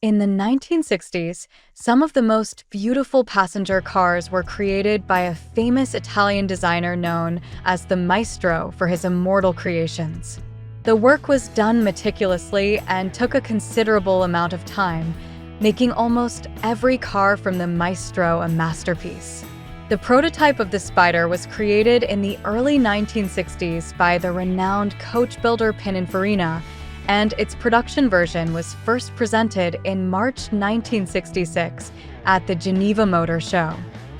In the 1960s, some of the most beautiful passenger cars were created by a famous Italian designer known as the Maestro for his immortal creations. The work was done meticulously and took a considerable amount of time, making almost every car from the Maestro a masterpiece. The prototype of the Spider was created in the early 1960s by the renowned coach builder Pininfarina, and its production version was first presented in March 1966 at the Geneva Motor Show.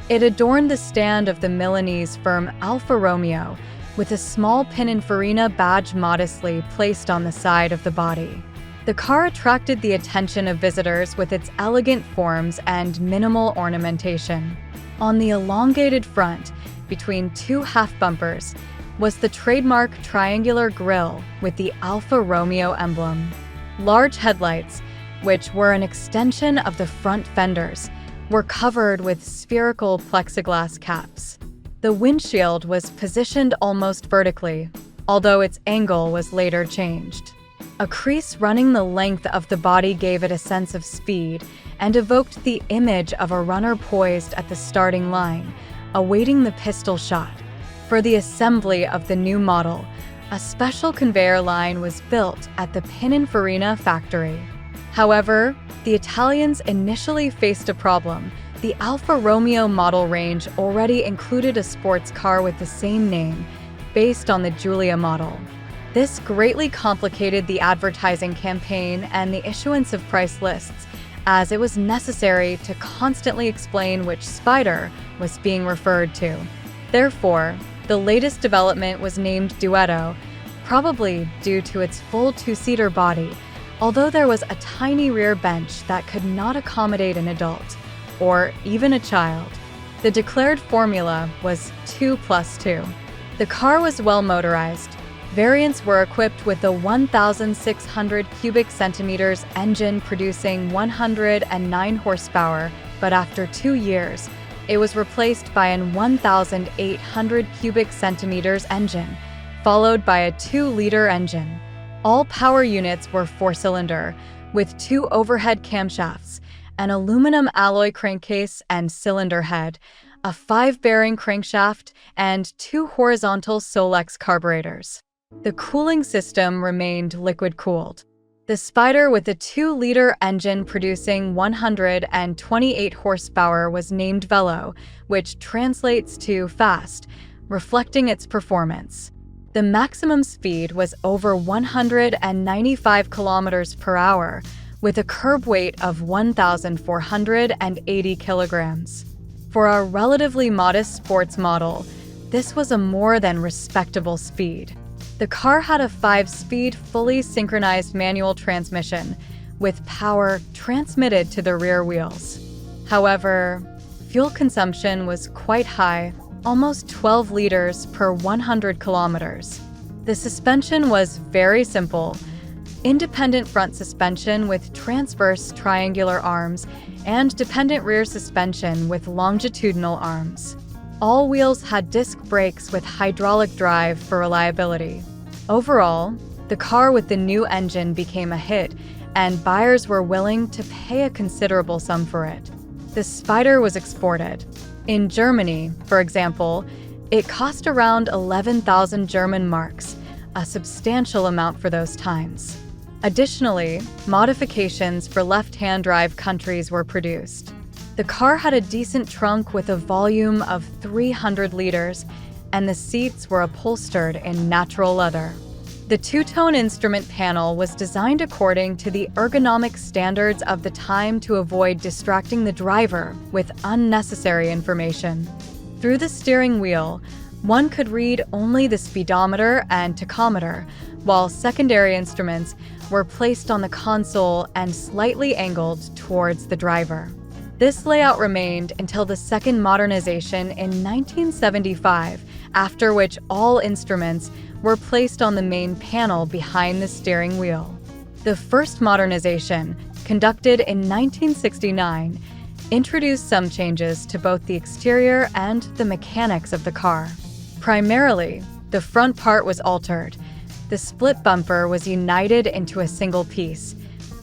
It adorned the stand of the Milanese firm Alfa Romeo, with a small Pininfarina badge modestly placed on the side of the body. The car attracted the attention of visitors with its elegant forms and minimal ornamentation. On the elongated front, between two half bumpers, was the trademark triangular grille with the Alfa Romeo emblem. Large headlights, which were an extension of the front fenders, were covered with spherical plexiglass caps. The windshield was positioned almost vertically, although its angle was later changed. A crease running the length of the body gave it a sense of speed and evoked the image of a runner poised at the starting line, awaiting the pistol shot. For the assembly of the new model, a special conveyor line was built at the Pininfarina factory. However, the Italians initially faced a problem. The Alfa Romeo model range already included a sports car with the same name, based on the Giulia model. This greatly complicated the advertising campaign and the issuance of price lists, as it was necessary to constantly explain which Spider was being referred to. Therefore, the latest development was named Duetto, probably due to its full two-seater body, although there was a tiny rear bench that could not accommodate an adult, or even a child. The declared formula was 2+2. The car was well motorized. Variants were equipped with a 1,600 cubic centimeters engine producing 109 horsepower, but after 2 years, it was replaced by an 1,800 cubic centimeters engine, followed by a 2-liter engine. All power units were 4-cylinder, with 2 overhead camshafts, an aluminum alloy crankcase and cylinder head, a 5-bearing crankshaft, and 2 horizontal Solex carburetors. The cooling system remained liquid-cooled. The Spider with a 2-liter engine producing 128 horsepower was named Velo, which translates to fast, reflecting its performance. The maximum speed was over 195 kilometers per hour, with a curb weight of 1,480 kilograms. For a relatively modest sports model, this was a more than respectable speed. The car had a 5-speed, fully synchronized manual transmission, with power transmitted to the rear wheels. However, fuel consumption was quite high, almost 12 liters per 100 kilometers. The suspension was very simple: independent front suspension with transverse triangular arms and dependent rear suspension with longitudinal arms. All wheels had disc brakes with hydraulic drive for reliability. Overall, the car with the new engine became a hit, and buyers were willing to pay a considerable sum for it. The Spider was exported. In Germany, for example, it cost around 11,000 German marks, a substantial amount for those times. Additionally, modifications for left-hand drive countries were produced. The car had a decent trunk with a volume of 300 liters, and the seats were upholstered in natural leather. The two-tone instrument panel was designed according to the ergonomic standards of the time to avoid distracting the driver with unnecessary information. Through the steering wheel, one could read only the speedometer and tachometer, while secondary instruments were placed on the console and slightly angled towards the driver. This layout remained until the second modernization in 1975, after which all instruments were placed on the main panel behind the steering wheel. The first modernization, conducted in 1969, introduced some changes to both the exterior and the mechanics of the car. Primarily, the front part was altered. The split bumper was united into a single piece.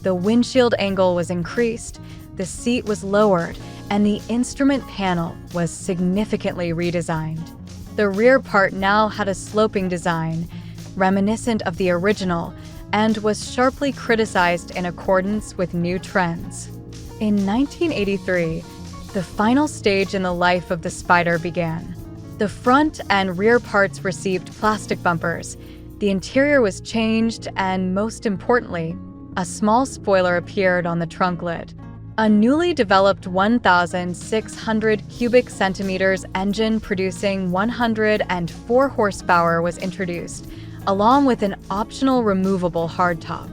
The windshield angle was increased, the seat was lowered, and the instrument panel was significantly redesigned. The rear part now had a sloping design, reminiscent of the original, and was sharply criticized in accordance with new trends. In 1983, the final stage in the life of the Spider began. The front and rear parts received plastic bumpers, the interior was changed, and most importantly, a small spoiler appeared on the trunk lid. A newly developed 1,600 cubic centimeters engine producing 104 horsepower was introduced, along with an optional removable hardtop.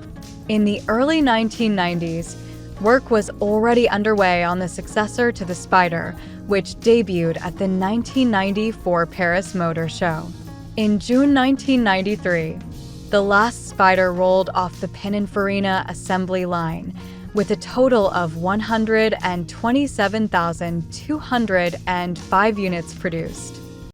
In the early 1990s, work was already underway on the successor to the Spider, which debuted at the 1994 Paris Motor Show. In June 1993, the last Spider rolled off the Pininfarina assembly line, with a total of 127,205 units produced.